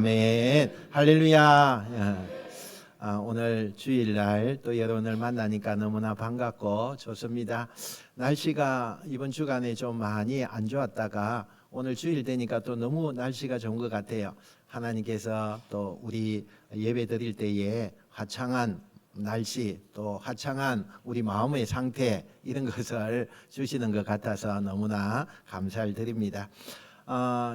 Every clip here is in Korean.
아멘. 할렐루야. 오늘 주일날 또 여러분을 만나니까 너무나 반갑고 좋습니다. 날씨가 이번 주간에 좀 많이 안 좋았다가 오늘 주일 되니까 또 너무 날씨가 좋은 것 같아요. 하나님께서 또 우리 예배 드릴 때에 화창한 날씨 또 화창한 우리 마음의 상태 이런 것을 주시는 것 같아서 너무나 감사를 드립니다.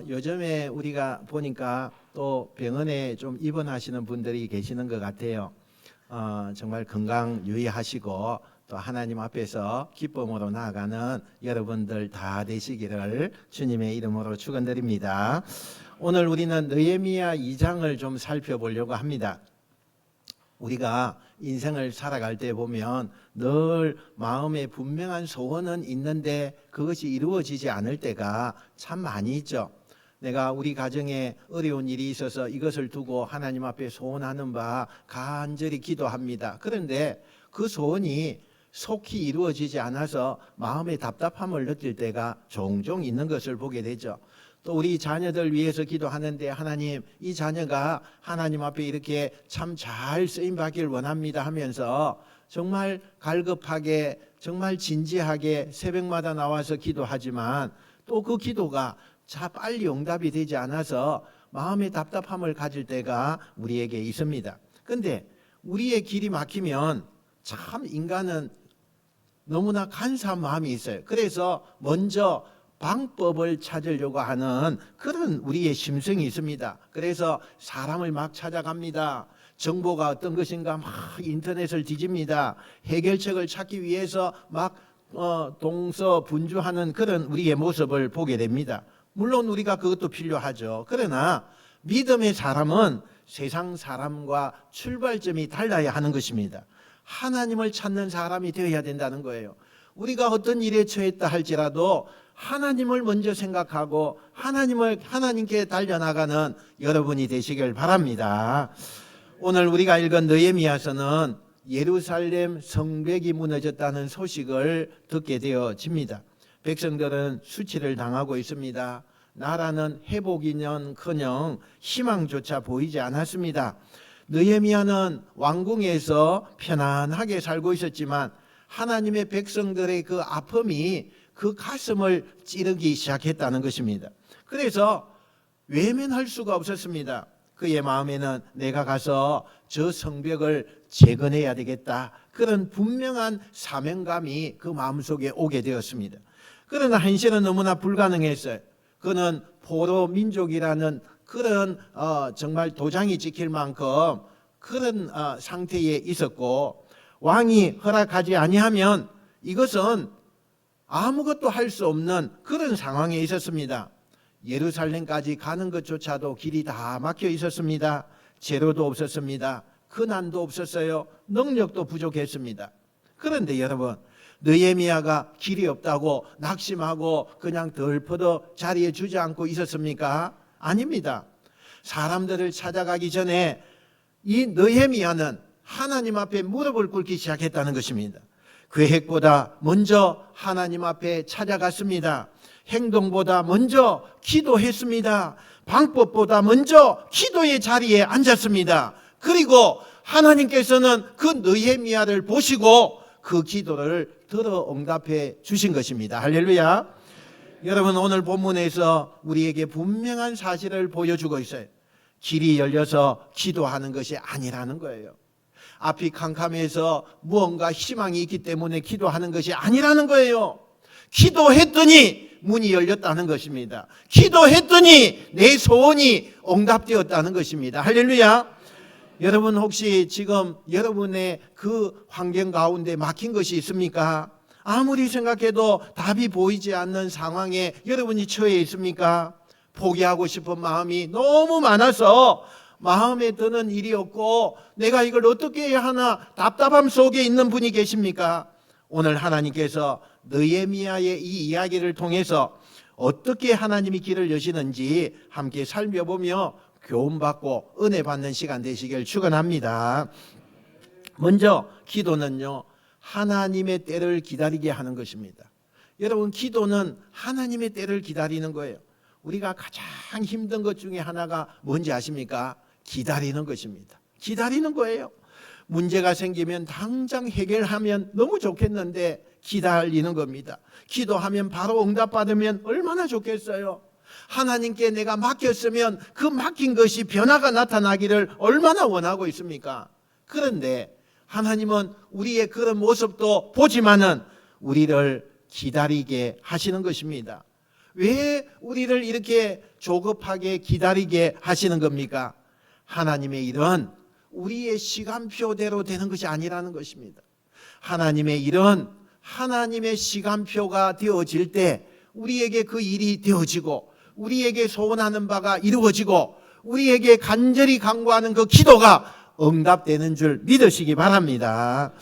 요즘에 우리가 보니까 또 병원에 좀 입원하시는 분들이 계시는 것 같아요. 정말 건강 유의하시고 또 하나님 앞에서 기쁨으로 나아가는 여러분들 다 되시기를 주님의 이름으로 축원드립니다. 오늘 우리는 느헤미야 2장을 좀 살펴보려고 합니다. 우리가 인생을 살아갈 때 보면 늘 마음에 분명한 소원은 있는데 그것이 이루어지지 않을 때가 참 많이 있죠. 내가 우리 가정에 어려운 일이 있어서 이것을 두고 하나님 앞에 소원하는 바 간절히 기도합니다. 그런데 그 소원이 속히 이루어지지 않아서 마음의 답답함을 느낄 때가 종종 있는 것을 보게 되죠. 또 우리 자녀들 위해서 기도하는데 하나님 이 자녀가 하나님 앞에 이렇게 참 잘 쓰임 받길 원합니다 하면서 정말 갈급하게 정말 진지하게 새벽마다 나와서 기도하지만 또 그 기도가 빨리 응답이 되지 않아서 마음의 답답함을 가질 때가 우리에게 있습니다. 그런데 우리의 길이 막히면 참 인간은 너무나 간사한 마음이 있어요. 그래서 먼저 방법을 찾으려고 하는 그런 우리의 심성이 있습니다. 그래서 사람을 막 찾아갑니다. 정보가 어떤 것인가 막 인터넷을 뒤집니다. 해결책을 찾기 위해서 막 동서분주하는 그런 우리의 모습을 보게 됩니다. 물론 우리가 그것도 필요하죠. 그러나 믿음의 사람은 세상 사람과 출발점이 달라야 하는 것입니다. 하나님을 찾는 사람이 되어야 된다는 거예요. 우리가 어떤 일에 처했다 할지라도 하나님을 먼저 생각하고 하나님께 달려나가는 여러분이 되시길 바랍니다. 오늘 우리가 읽은 느헤미야서는 예루살렘 성벽이 무너졌다는 소식을 듣게 되어집니다. 백성들은 수치를 당하고 있습니다. 나라는 회복이는커녕 희망조차 보이지 않았습니다. 느헤미야는 왕궁에서 편안하게 살고 있었지만 하나님의 백성들의 그 아픔이 그 가슴을 찌르기 시작했다는 것입니다. 그래서 외면할 수가 없었습니다. 그의 마음에는 내가 가서 저 성벽을 재건해야 되겠다. 그런 분명한 사명감이 그 마음속에 오게 되었습니다. 그러나 현실은 너무나 불가능했어요. 그는 포로 민족이라는 그런 정말 도장이 찍힐 만큼 그런 상태에 있었고 왕이 허락하지 아니하면 이것은 아무것도 할 수 없는 그런 상황에 있었습니다. 예루살렘까지 가는 것조차도 길이 다 막혀 있었습니다. 재료도 없었습니다. 근안도 없었어요. 능력도 부족했습니다. 그런데 여러분 느헤미야가 길이 없다고 낙심하고 그냥 덜퍼더 자리에 주저앉고 있었습니까? 아닙니다. 사람들을 찾아가기 전에 이 느헤미야는 하나님 앞에 무릎을 꿇기 시작했다는 것입니다. 계획보다 먼저 하나님 앞에 찾아갔습니다. 행동보다 먼저 기도했습니다. 방법보다 먼저 기도의 자리에 앉았습니다. 그리고 하나님께서는 그 느헤미야를 보시고 그 기도를 들어 응답해 주신 것입니다. 할렐루야. 여러분 오늘 본문에서 우리에게 분명한 사실을 보여주고 있어요. 길이 열려서 기도하는 것이 아니라는 거예요. 앞이 캄캄해서 무언가 희망이 있기 때문에 기도하는 것이 아니라는 거예요. 기도했더니 문이 열렸다는 것입니다. 기도했더니 내 소원이 응답되었다는 것입니다. 할렐루야. 여러분 혹시 지금 여러분의 그 환경 가운데 막힌 것이 있습니까? 아무리 생각해도 답이 보이지 않는 상황에 여러분이 처해 있습니까? 포기하고 싶은 마음이 너무 많아서 마음에 드는 일이 없고 내가 이걸 어떻게 해야 하나 답답함 속에 있는 분이 계십니까? 오늘 하나님께서 느헤미야의 이 이야기를 통해서 어떻게 하나님이 길을 여시는지 함께 살펴보며 교훈받고 은혜 받는 시간 되시길 축원합니다. 먼저 기도는요 하나님의 때를 기다리게 하는 것입니다. 여러분 기도는 하나님의 때를 기다리는 거예요. 우리가 가장 힘든 것 중에 하나가 뭔지 아십니까? 기다리는 것입니다. 기다리는 거예요. 문제가 생기면 당장 해결하면 너무 좋겠는데 기다리는 겁니다. 기도하면 바로 응답받으면 얼마나 좋겠어요. 하나님께 내가 맡겼으면 그 맡긴 것이 변화가 나타나기를 얼마나 원하고 있습니까? 그런데 하나님은 우리의 그런 모습도 보지만은 우리를 기다리게 하시는 것입니다. 왜 우리를 이렇게 조급하게 기다리게 하시는 겁니까? 하나님의 일은 우리의 시간표대로 되는 것이 아니라는 것입니다. 하나님의 일은 하나님의 시간표가 되어질 때 우리에게 그 일이 되어지고 우리에게 소원하는 바가 이루어지고 우리에게 간절히 간구하는 그 기도가 응답되는 줄 믿으시기 바랍니다.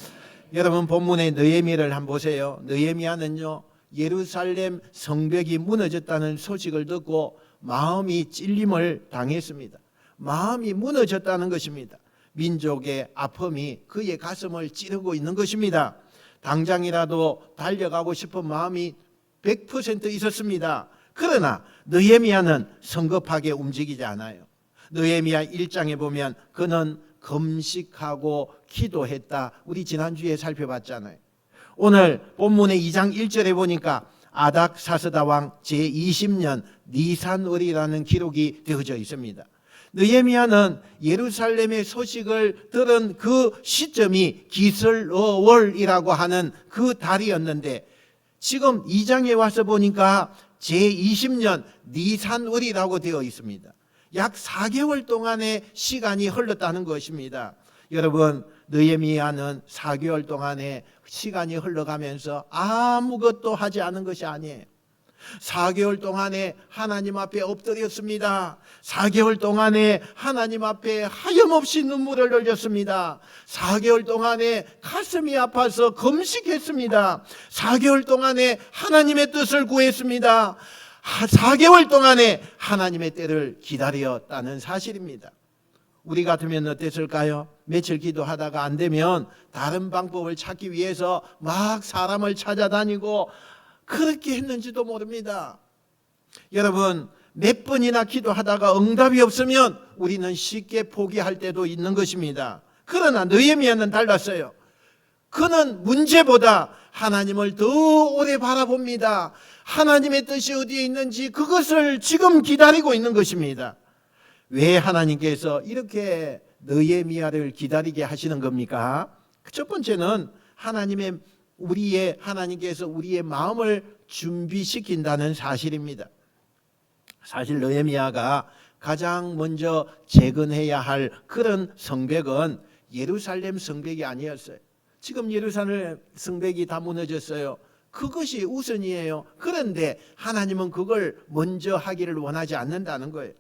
여러분 본문의 느헤미야를 한번 보세요. 느헤미야는요 예루살렘 성벽이 무너졌다는 소식을 듣고 마음이 찔림을 당했습니다. 마음이 무너졌다는 것입니다. 민족의 아픔이 그의 가슴을 찌르고 있는 것입니다. 당장이라도 달려가고 싶은 마음이 100% 있었습니다. 그러나 느헤미야는 성급하게 움직이지 않아요. 느헤미야 1장에 보면 그는 금식하고 기도했다. 우리 지난주에 살펴봤잖아요. 오늘 본문의 2장 1절에 보니까 아닥사스다 왕 제20년 니산월이라는 기록이 되어져 있습니다. 느헤미야는 예루살렘의 소식을 들은 그 시점이 기슬월이라고 하는 그 달이었는데 지금 2장에 와서 보니까 제20년 니산월이라고 되어 있습니다. 약 4개월 동안의 시간이 흘렀다는 것입니다. 여러분 느헤미야는 4개월 동안의 시간이 흘러가면서 아무것도 하지 않은 것이 아니에요. 4개월 동안에 하나님 앞에 엎드렸습니다. 4개월 동안에 하나님 앞에 하염없이 눈물을 흘렸습니다. 4개월 동안에 가슴이 아파서 금식했습니다. 4개월 동안에 하나님의 뜻을 구했습니다. 4개월 동안에 하나님의 때를 기다렸다는 사실입니다. 우리 같으면 어땠을까요? 며칠 기도하다가 안 되면 다른 방법을 찾기 위해서 막 사람을 찾아다니고 그렇게 했는지도 모릅니다. 여러분 몇 번이나 기도하다가 응답이 없으면 우리는 쉽게 포기할 때도 있는 것입니다. 그러나 느헤미야는 달랐어요. 그는 문제보다 하나님을 더 오래 바라봅니다. 하나님의 뜻이 어디에 있는지 그것을 지금 기다리고 있는 것입니다. 왜 하나님께서 이렇게 느헤미야를 기다리게 하시는 겁니까? 첫 번째는 하나님께서 우리의 마음을 준비시킨다는 사실입니다. 사실 느헤미야가 가장 먼저 재건해야 할 그런 성벽은 예루살렘 성벽이 아니었어요. 지금 예루살렘 성벽이 다 무너졌어요. 그것이 우선이에요. 그런데 하나님은 그걸 먼저 하기를 원하지 않는다는 거예요.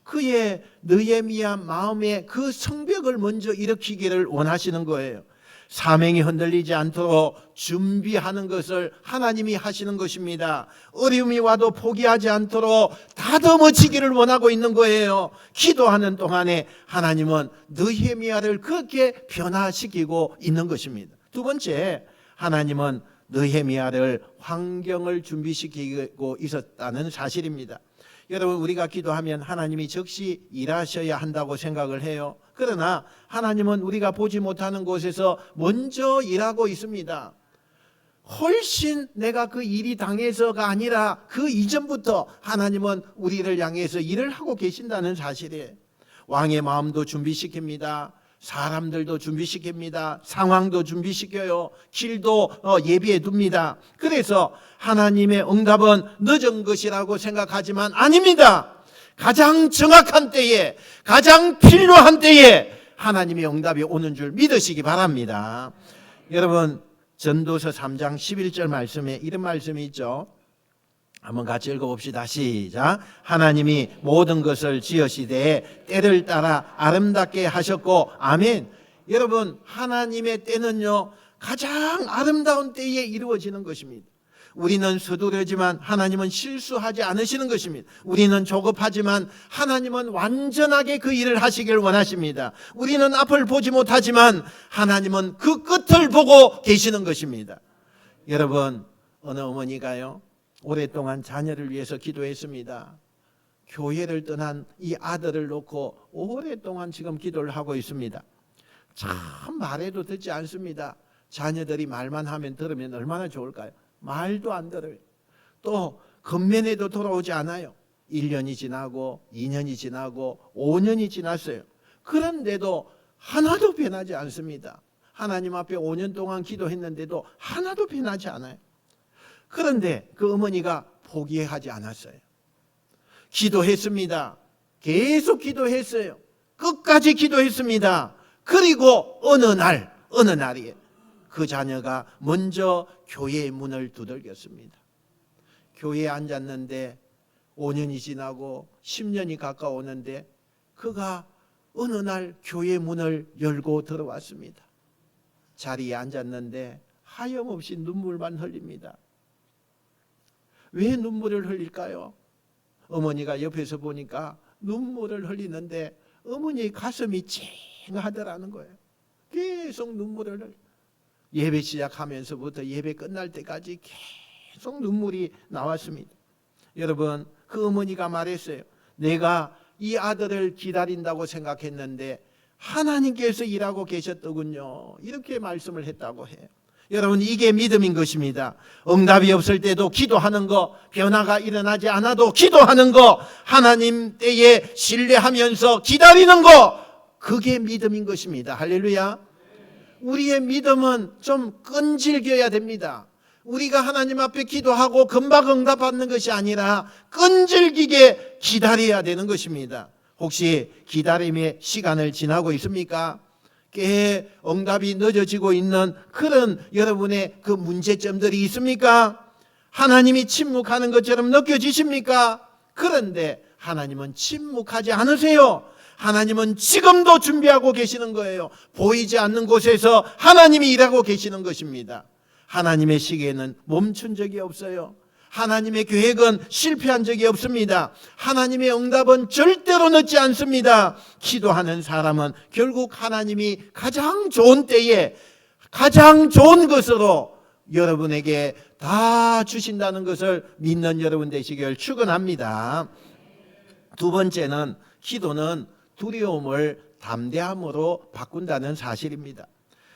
그의 느헤미야 마음에 그 성벽을 먼저 일으키기를 원하시는 거예요. 사명이 흔들리지 않도록 준비하는 것을 하나님이 하시는 것입니다. 어려움이 와도 포기하지 않도록 다듬어지기를 원하고 있는 거예요. 기도하는 동안에 하나님은 느헤미야를 그렇게 변화시키고 있는 것입니다. 두 번째, 하나님은 느헤미야를 환경을 준비시키고 있었다는 사실입니다. 여러분 우리가 기도하면 하나님이 즉시 일하셔야 한다고 생각을 해요. 그러나 하나님은 우리가 보지 못하는 곳에서 먼저 일하고 있습니다. 훨씬 내가 그 일이 당해서가 아니라 그 이전부터 하나님은 우리를 향해서 일을 하고 계신다는 사실이에요. 왕의 마음도 준비시킵니다. 사람들도 준비시킵니다. 상황도 준비시켜요. 길도 예비해 둡니다. 그래서 하나님의 응답은 늦은 것이라고 생각하지만 아닙니다. 가장 정확한 때에, 가장 필요한 때에 하나님의 응답이 오는 줄 믿으시기 바랍니다. 여러분 전도서 3장 11절 말씀에 이런 말씀이 있죠. 한번 같이 읽어봅시다. 시작. 하나님이 모든 것을 지으시되 때를 따라 아름답게 하셨고 아멘. 여러분 하나님의 때는요 가장 아름다운 때에 이루어지는 것입니다. 우리는 서두르지만 하나님은 실수하지 않으시는 것입니다. 우리는 조급하지만 하나님은 완전하게 그 일을 하시길 원하십니다. 우리는 앞을 보지 못하지만 하나님은 그 끝을 보고 계시는 것입니다. 여러분 어느 어머니가요 오랫동안 자녀를 위해서 기도했습니다. 교회를 떠난 이 아들을 놓고 오랫동안 지금 기도를 하고 있습니다. 참 말해도 듣지 않습니다. 자녀들이 말만 하면 들으면 얼마나 좋을까요? 말도 안 들어요. 또 건면에도 돌아오지 않아요. 1년이 지나고 2년이 지나고 5년이 지났어요. 그런데도 하나도 변하지 않습니다. 하나님 앞에 5년 동안 기도했는데도 하나도 변하지 않아요. 그런데 그 어머니가 포기하지 않았어요. 기도했습니다. 계속 기도했어요. 끝까지 기도했습니다. 그리고 어느 날이에요. 그 자녀가 먼저 교회의 문을 두들겼습니다. 교회에 앉았는데 5년이 지나고 10년이 가까웠는데 그가 어느 날 교회 문을 열고 들어왔습니다. 자리에 앉았는데 하염없이 눈물만 흘립니다. 왜 눈물을 흘릴까요? 어머니가 옆에서 보니까 눈물을 흘리는데 어머니의 가슴이 찡하더라는 거예요. 계속 눈물을 흘려. 예배 시작하면서부터 예배 끝날 때까지 계속 눈물이 나왔습니다. 여러분, 그 어머니가 말했어요. 내가 이 아들을 기다린다고 생각했는데 하나님께서 일하고 계셨더군요. 이렇게 말씀을 했다고 해요. 여러분, 이게 믿음인 것입니다. 응답이 없을 때도 기도하는 거, 변화가 일어나지 않아도 기도하는 거, 하나님 때에 신뢰하면서 기다리는 거, 그게 믿음인 것입니다. 할렐루야. 우리의 믿음은 좀 끈질겨야 됩니다. 우리가 하나님 앞에 기도하고 금방 응답받는 것이 아니라 끈질기게 기다려야 되는 것입니다. 혹시 기다림의 시간을 지나고 있습니까? 꽤 응답이 늦어지고 있는 그런 여러분의 그 문제점들이 있습니까? 하나님이 침묵하는 것처럼 느껴지십니까? 그런데 하나님은 침묵하지 않으세요. 하나님은 지금도 준비하고 계시는 거예요. 보이지 않는 곳에서 하나님이 일하고 계시는 것입니다. 하나님의 시계는 멈춘 적이 없어요. 하나님의 계획은 실패한 적이 없습니다. 하나님의 응답은 절대로 늦지 않습니다. 기도하는 사람은 결국 하나님이 가장 좋은 때에 가장 좋은 것으로 여러분에게 다 주신다는 것을 믿는 여러분 되시길 축원합니다. 두 번째는 기도는 두려움을 담대함으로 바꾼다는 사실입니다.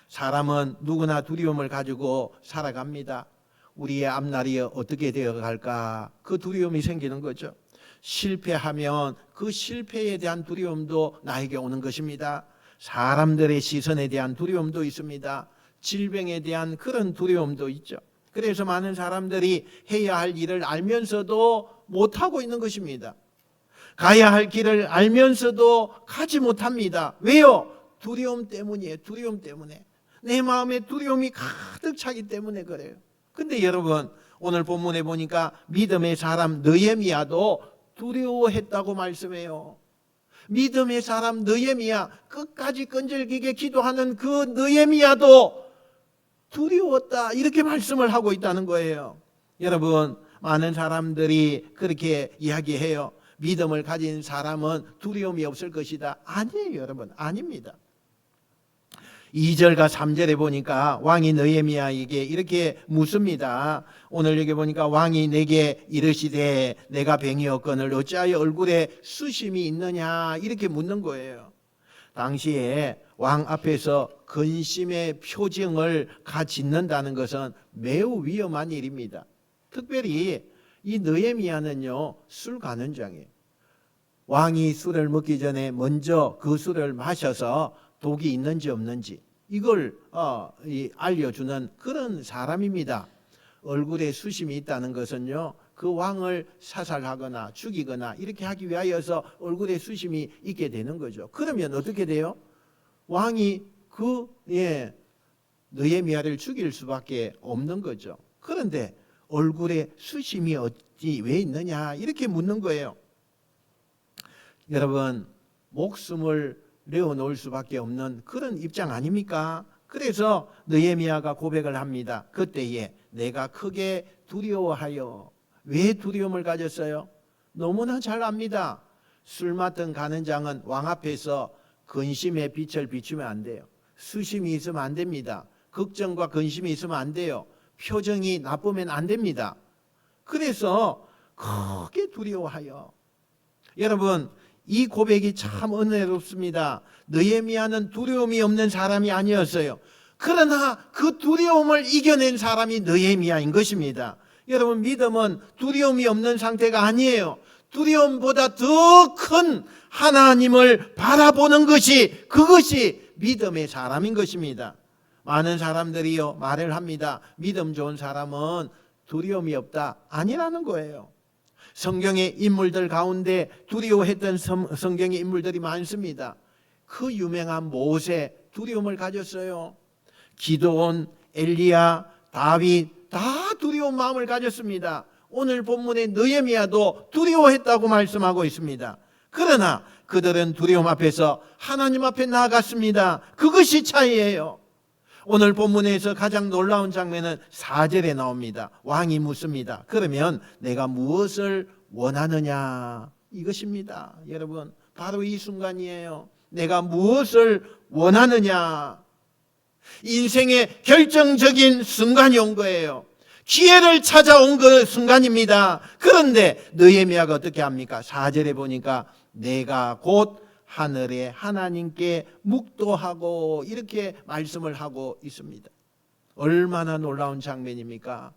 사람은 누구나 두려움을 가지고 살아갑니다. 우리의 앞날이 어떻게 되어갈까? 그 두려움이 생기는 거죠. 실패하면 그 실패에 대한 두려움도 나에게 오는 것입니다. 사람들의 시선에 대한 두려움도 있습니다. 질병에 대한 그런 두려움도 있죠. 그래서 많은 사람들이 해야 할 일을 알면서도 못하고 있는 것입니다. 가야 할 길을 알면서도 가지 못합니다. 왜요? 두려움 때문이에요. 두려움 때문에. 내 마음에 두려움이 가득 차기 때문에 그래요. 근데 여러분, 오늘 본문에 보니까 믿음의 사람 느헤미야도 두려워했다고 말씀해요. 믿음의 사람 느헤미야, 끝까지 끈질기게 기도하는 그 느헤미야도 두려웠다, 이렇게 말씀을 하고 있다는 거예요. 여러분, 많은 사람들이 그렇게 이야기해요. 믿음을 가진 사람은 두려움이 없을 것이다. 아니에요, 여러분. 아닙니다. 2절과 3절에 보니까 왕이 느헤미야에게 이렇게 묻습니다. 오늘 여기 보니까 왕이 내게 이르시되 내가 병이었거늘 어찌하여 얼굴에 수심이 있느냐, 이렇게 묻는 거예요. 당시에 왕 앞에서 근심의 표정을 갖는다는 것은 매우 위험한 일입니다. 특별히 이 느헤미야는요, 술 간원장이에요. 왕이 술을 먹기 전에 먼저 그 술을 마셔서 독이 있는지 없는지 이걸 알려주는 그런 사람입니다. 얼굴에 수심이 있다는 것은요, 그 왕을 사살하거나 죽이거나 이렇게 하기 위하여서 얼굴에 수심이 있게 되는 거죠. 그러면 어떻게 돼요? 왕이 느헤미야를 죽일 수밖에 없는 거죠. 그런데 얼굴에 수심이 왜 있느냐, 이렇게 묻는 거예요. 여러분, 목숨을 내어놓을 수밖에 없는 그런 입장 아닙니까? 그래서 느헤미야가 고백을 합니다. 그때에 내가 크게 두려워하여. 왜 두려움을 가졌어요? 너무나 잘 압니다. 술 맡은 간원장은 왕 앞에서 근심의 빛을 비추면 안 돼요. 수심이 있으면 안 됩니다. 걱정과 근심이 있으면 안 돼요. 표정이 나쁘면 안 됩니다. 그래서 크게 두려워하여. 여러분, 이 고백이 참 은혜롭습니다. 느헤미야는 두려움이 없는 사람이 아니었어요. 그러나 그 두려움을 이겨낸 사람이 느헤미야인 것입니다. 여러분, 믿음은 두려움이 없는 상태가 아니에요. 두려움보다 더 큰 하나님을 바라보는 것이, 그것이 믿음의 사람인 것입니다. 많은 사람들이요 말을 합니다. 믿음 좋은 사람은 두려움이 없다. 아니라는 거예요. 성경의 인물들 가운데 두려워했던 성경의 인물들이 많습니다. 그 유명한 모세, 두려움을 가졌어요. 기드온, 엘리야, 다윗 다 두려운 마음을 가졌습니다. 오늘 본문의 느헤미야도 두려워했다고 말씀하고 있습니다. 그러나 그들은 두려움 앞에서 하나님 앞에 나아갔습니다. 그것이 차이예요. 오늘 본문에서 가장 놀라운 장면은 4절에 나옵니다. 왕이 묻습니다. 그러면 내가 무엇을 원하느냐? 이것입니다. 여러분, 바로 이 순간이에요. 내가 무엇을 원하느냐? 인생의 결정적인 순간이 온 거예요. 기회를 찾아온 그 순간입니다. 그런데 느헤미야가 어떻게 합니까? 4절에 보니까 내가 곧 하늘의 하나님께 묵도하고, 이렇게 말씀을 하고 있습니다. 얼마나 놀라운 장면입니까?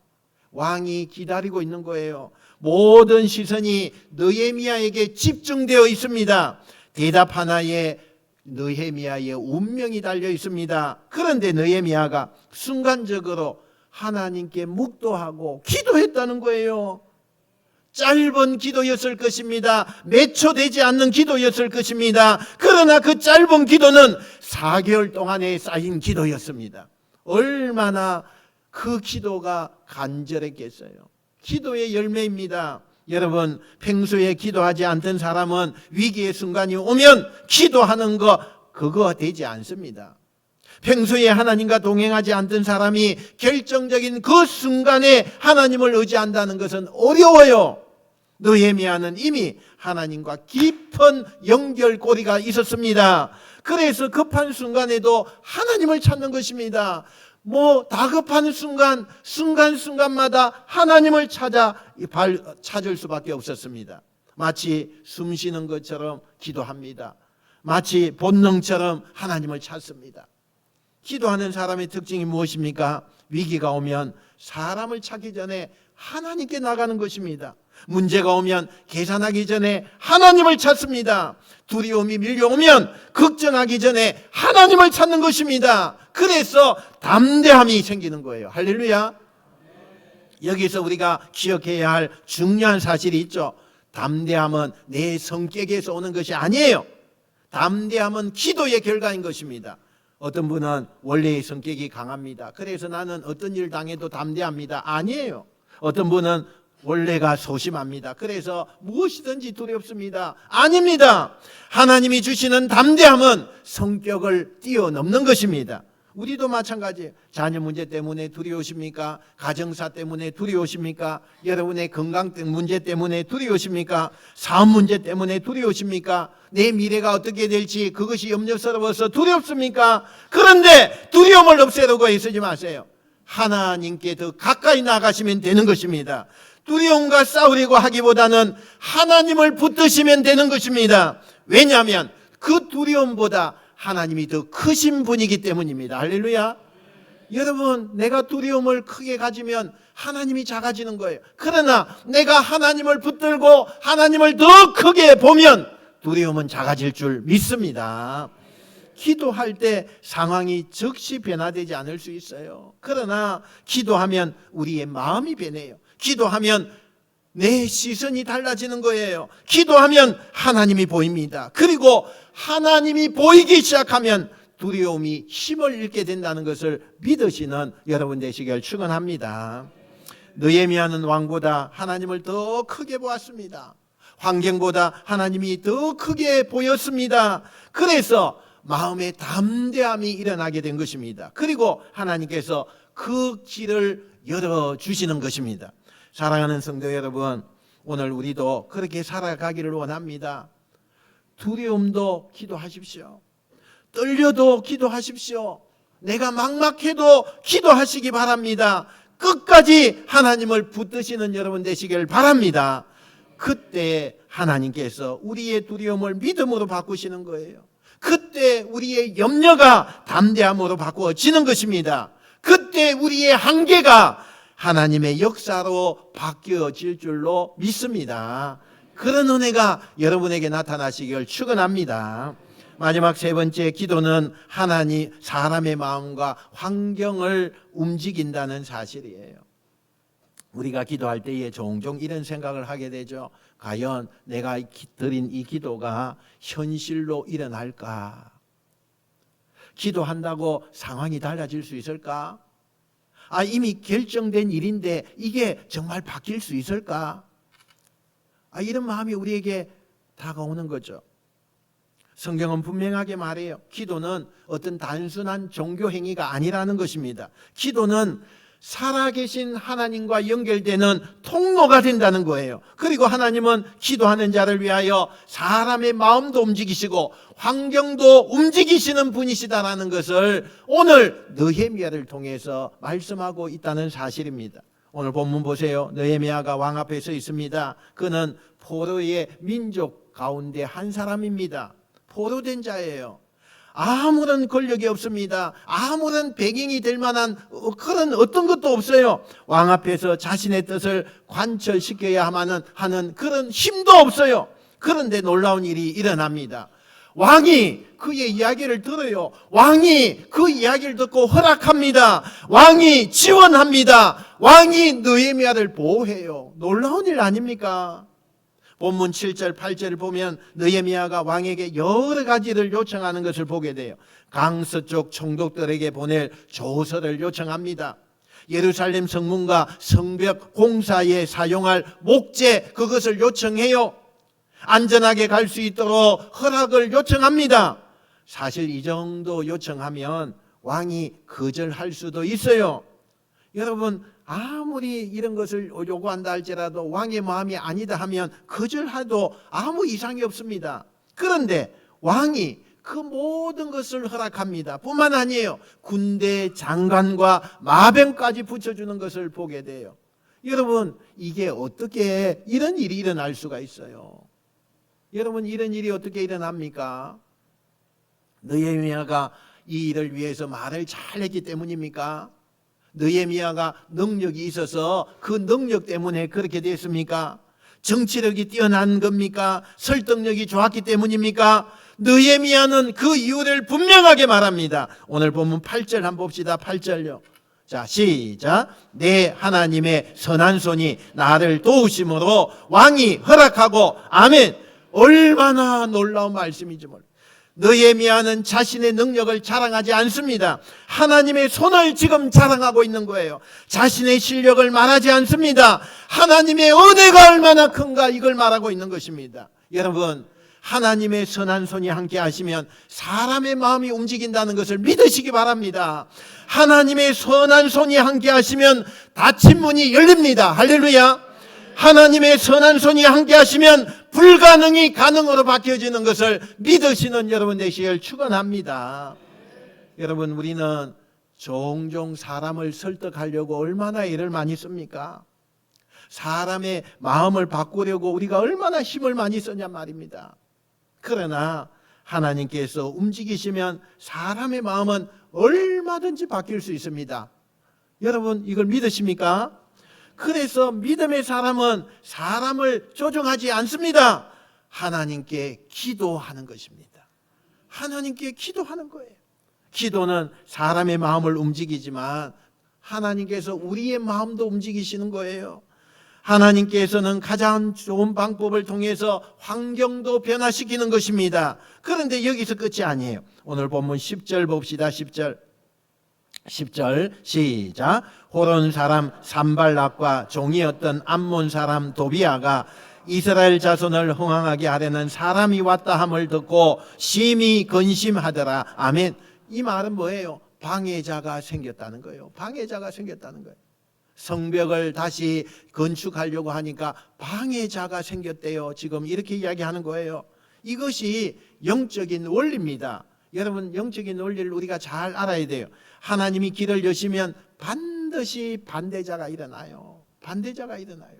왕이 기다리고 있는 거예요. 모든 시선이 느헤미야에게 집중되어 있습니다. 대답 하나에 느헤미야의 운명이 달려 있습니다. 그런데 느헤미야가 순간적으로 하나님께 묵도하고 기도했다는 거예요. 짧은 기도였을 것입니다. 몇 초 되지 않는 기도였을 것입니다. 그러나 그 짧은 기도는 4개월 동안에 쌓인 기도였습니다. 얼마나 그 기도가 간절했겠어요. 기도의 열매입니다. 여러분, 평소에 기도하지 않던 사람은 위기의 순간이 오면 기도하는 거 그거 되지 않습니다. 평소에 하나님과 동행하지 않던 사람이 결정적인 그 순간에 하나님을 의지한다는 것은 어려워요. 느헤미야는 이미 하나님과 깊은 연결고리가 있었습니다. 그래서 급한 순간에도 하나님을 찾는 것입니다. 다급한 순간마다 하나님을 찾을 수밖에 없었습니다. 마치 숨 쉬는 것처럼 기도합니다. 마치 본능처럼 하나님을 찾습니다. 기도하는 사람의 특징이 무엇입니까? 위기가 오면 사람을 찾기 전에 하나님께 나가는 것입니다. 문제가 오면 계산하기 전에 하나님을 찾습니다. 두려움이 밀려오면 걱정하기 전에 하나님을 찾는 것입니다. 그래서 담대함이 생기는 거예요. 할렐루야. 여기서 우리가 기억해야 할 중요한 사실이 있죠. 담대함은 내 성격에서 오는 것이 아니에요. 담대함은 기도의 결과인 것입니다. 어떤 분은 원래의 성격이 강합니다. 그래서 나는 어떤 일 당해도 담대합니다. 아니에요. 어떤 분은 원래가 소심합니다. 그래서 무엇이든지 두렵습니다. 아닙니다. 하나님이 주시는 담대함은 성격을 뛰어넘는 것입니다. 우리도 마찬가지예요. 자녀 문제 때문에 두려우십니까? 가정사 때문에 두려우십니까? 여러분의 건강 문제 때문에 두려우십니까? 사업 문제 때문에 두려우십니까? 내 미래가 어떻게 될지 그것이 염려스러워서 두렵습니까? 그런데 두려움을 없애려고 애쓰지 마세요. 하나님께 더 가까이 나가시면 되는 것입니다. 두려움과 싸우려고 하기보다는 하나님을 붙드시면 되는 것입니다. 왜냐하면 그 두려움보다 하나님이 더 크신 분이기 때문입니다. 할렐루야. 여러분, 내가 두려움을 크게 가지면 하나님이 작아지는 거예요. 그러나 내가 하나님을 붙들고 하나님을 더 크게 보면 두려움은 작아질 줄 믿습니다. 기도할 때 상황이 즉시 변화되지 않을 수 있어요. 그러나 기도하면 우리의 마음이 변해요. 기도하면 내 시선이 달라지는 거예요. 기도하면 하나님이 보입니다. 그리고 하나님이 보이기 시작하면 두려움이 힘을 잃게 된다는 것을 믿으시는 여러분 되시길 축원합니다. 느헤미야는 왕보다 하나님을 더 크게 보았습니다. 환경보다 하나님이 더 크게 보였습니다. 그래서 마음의 담대함이 일어나게 된 것입니다. 그리고 하나님께서 그 길을 열어주시는 것입니다. 사랑하는 성도 여러분, 오늘 우리도 그렇게 살아가기를 원합니다. 두려움도 기도하십시오. 떨려도 기도하십시오. 내가 막막해도 기도하시기 바랍니다. 끝까지 하나님을 붙드시는 여러분 되시길 바랍니다. 그때 하나님께서 우리의 두려움을 믿음으로 바꾸시는 거예요. 그때 우리의 염려가 담대함으로 바꾸어지는 것입니다. 그때 우리의 한계가 하나님의 역사로 바뀌어질 줄로 믿습니다. 그런 은혜가 여러분에게 나타나시길 축원합니다. 마지막 세 번째, 기도는 하나님, 사람의 마음과 환경을 움직인다는 사실이에요. 우리가 기도할 때에 종종 이런 생각을 하게 되죠. 과연 내가 드린 이 기도가 현실로 일어날까? 기도한다고 상황이 달라질 수 있을까? 이미 결정된 일인데 이게 정말 바뀔 수 있을까? 이런 마음이 우리에게 다가오는 거죠. 성경은 분명하게 말해요. 기도는 어떤 단순한 종교 행위가 아니라는 것입니다. 기도는 살아계신 하나님과 연결되는 통로가 된다는 거예요. 그리고 하나님은 기도하는 자를 위하여 사람의 마음도 움직이시고 환경도 움직이시는 분이시다라는 것을 오늘 느헤미야를 통해서 말씀하고 있다는 사실입니다. 오늘 본문 보세요. 느헤미야가 왕 앞에 서 있습니다. 그는 포로의 민족 가운데 한 사람입니다. 포로된 자예요. 아무런 권력이 없습니다. 아무런 배경이 될 만한 그런 어떤 것도 없어요. 왕 앞에서 자신의 뜻을 관철시켜야 하는 그런 힘도 없어요. 그런데 놀라운 일이 일어납니다. 왕이 그의 이야기를 들어요. 왕이 그 이야기를 듣고 허락합니다. 왕이 지원합니다. 왕이 느헤미야를 보호해요. 놀라운 일 아닙니까? 본문 7절 8절을 보면 느헤미야가 왕에게 여러 가지를 요청하는 것을 보게 돼요. 강서쪽 총독들에게 보낼 조서를 요청합니다. 예루살렘 성문과 성벽 공사에 사용할 목재, 그것을 요청해요. 안전하게 갈 수 있도록 허락을 요청합니다. 사실 이 정도 요청하면 왕이 거절할 수도 있어요. 여러분, 아무리 이런 것을 요구한다 할지라도 왕의 마음이 아니다 하면 거절해도 아무 이상이 없습니다. 그런데 왕이 그 모든 것을 허락합니다. 뿐만 아니에요. 군대 장관과 마병까지 붙여주는 것을 보게 돼요. 여러분, 이게 어떻게 이런 일이 일어날 수가 있어요? 여러분, 이런 일이 어떻게 일어납니까? 느헤미야가 이 일을 위해서 말을 잘했기 때문입니까? 느헤미야가 능력이 있어서 그 능력 때문에 그렇게 됐습니까? 정치력이 뛰어난 겁니까? 설득력이 좋았기 때문입니까? 느헤미야는 그 이유를 분명하게 말합니다. 오늘 본문 8절 한번 봅시다. 8절요. 자, 시작. 내 하나님의 선한 손이 나를 도우심으로 왕이 허락하고, 아멘. 얼마나 놀라운 말씀인지 몰라요. 느헤미야는 자신의 능력을 자랑하지 않습니다. 하나님의 손을 지금 자랑하고 있는 거예요. 자신의 실력을 말하지 않습니다. 하나님의 은혜가 얼마나 큰가, 이걸 말하고 있는 것입니다. 여러분, 하나님의 선한 손이 함께 하시면 사람의 마음이 움직인다는 것을 믿으시기 바랍니다. 하나님의 선한 손이 함께 하시면 닫힌 문이 열립니다. 할렐루야. 하나님의 선한 손이 함께 하시면 불가능이 가능으로 바뀌어지는 것을 믿으시는 여러분 되시길 축원합니다. 여러분, 우리는 종종 사람을 설득하려고 얼마나 애를 많이 씁니까? 사람의 마음을 바꾸려고 우리가 얼마나 힘을 많이 쓰냐 말입니다. 그러나 하나님께서 움직이시면 사람의 마음은 얼마든지 바뀔 수 있습니다. 여러분, 이걸 믿으십니까? 그래서 믿음의 사람은 사람을 조종하지 않습니다. 하나님께 기도하는 것입니다. 하나님께 기도하는 거예요. 기도는 사람의 마음을 움직이지만 하나님께서 우리의 마음도 움직이시는 거예요. 하나님께서는 가장 좋은 방법을 통해서 환경도 변화시키는 것입니다. 그런데 여기서 끝이 아니에요. 오늘 본문 10절 봅시다. 10절 시작. 호론 사람 산발락과 종이었던 암몬 사람 도비아가 이스라엘 자손을 흥황하게 하려는 사람이 왔다 함을 듣고 심히 근심하더라. 아멘. 이 말은 뭐예요? 방해자가 생겼다는 거예요. 방해자가 생겼다는 거예요. 성벽을 다시 건축하려고 하니까 방해자가 생겼대요. 지금 이렇게 이야기하는 거예요. 이것이 영적인 원리입니다. 여러분, 영적인 원리를 우리가 잘 알아야 돼요. 하나님이 길을 여시면 반드시 반대자가 일어나요. 반대자가 일어나요.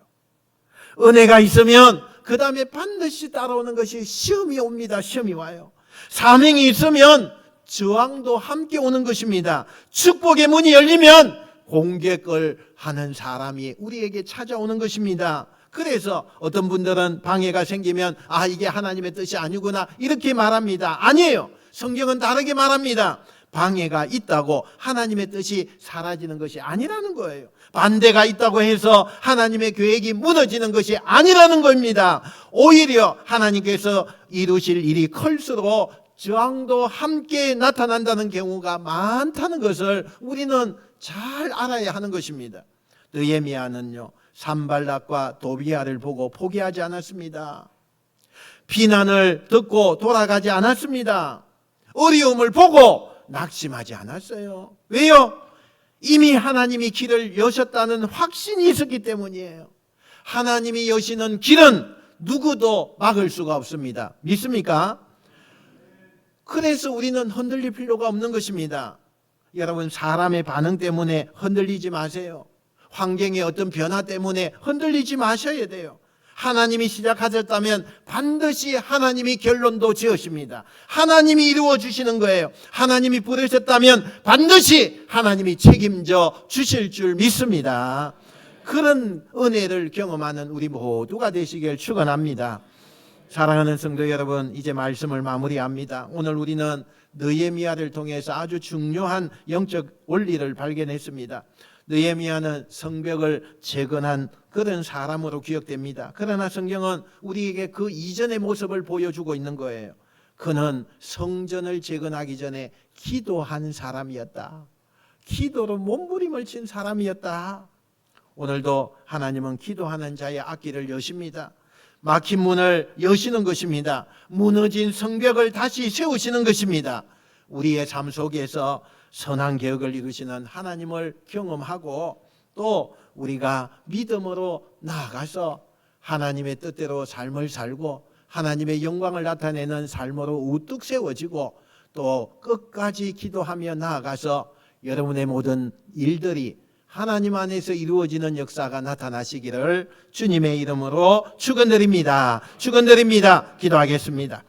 은혜가 있으면 그 다음에 반드시 따라오는 것이 시험이 옵니다. 시험이 와요. 사명이 있으면 저항도 함께 오는 것입니다. 축복의 문이 열리면 공격을 하는 사람이 우리에게 찾아오는 것입니다. 그래서 어떤 분들은 방해가 생기면 이게 하나님의 뜻이 아니구나 이렇게 말합니다. 아니에요. 성경은 다르게 말합니다. 방해가 있다고 하나님의 뜻이 사라지는 것이 아니라는 거예요. 반대가 있다고 해서 하나님의 계획이 무너지는 것이 아니라는 겁니다. 오히려 하나님께서 이루실 일이 클수록 저항도 함께 나타난다는 경우가 많다는 것을 우리는 잘 알아야 하는 것입니다. 느헤미야는요, 산발락과 도비야를 보고 포기하지 않았습니다. 비난을 듣고 돌아가지 않았습니다. 어려움을 보고 낙심하지 않았어요. 왜요? 이미 하나님이 길을 여셨다는 확신이 있었기 때문이에요. 하나님이 여시는 길은 누구도 막을 수가 없습니다. 믿습니까? 그래서 우리는 흔들릴 필요가 없는 것입니다. 여러분, 사람의 반응 때문에 흔들리지 마세요. 환경의 어떤 변화 때문에 흔들리지 마셔야 돼요. 하나님이 시작하셨다면 반드시 하나님이 결론도 지으십니다. 하나님이 이루어 주시는 거예요. 하나님이 부르셨다면 반드시 하나님이 책임져 주실 줄 믿습니다. 그런 은혜를 경험하는 우리 모두가 되시길 축원합니다. 사랑하는 성도 여러분, 이제 말씀을 마무리합니다. 오늘 우리는 느헤미야를 통해서 아주 중요한 영적 원리를 발견했습니다. 느헤미야는 성벽을 재건한 그런 사람으로 기억됩니다. 그러나 성경은 우리에게 그 이전의 모습을 보여주고 있는 거예요. 그는 성전을 재건하기 전에 기도한 사람이었다. 기도로 몸부림을 친 사람이었다. 오늘도 하나님은 기도하는 자의 앞길을 여십니다. 막힌 문을 여시는 것입니다. 무너진 성벽을 다시 세우시는 것입니다. 우리의 삶 속에서 선한 개혁을 이루시는 하나님을 경험하고 또 우리가 믿음으로 나아가서 하나님의 뜻대로 삶을 살고 하나님의 영광을 나타내는 삶으로 우뚝 세워지고 또 끝까지 기도하며 나아가서 여러분의 모든 일들이 하나님 안에서 이루어지는 역사가 나타나시기를 주님의 이름으로 축원드립니다. 축원드립니다. 기도하겠습니다.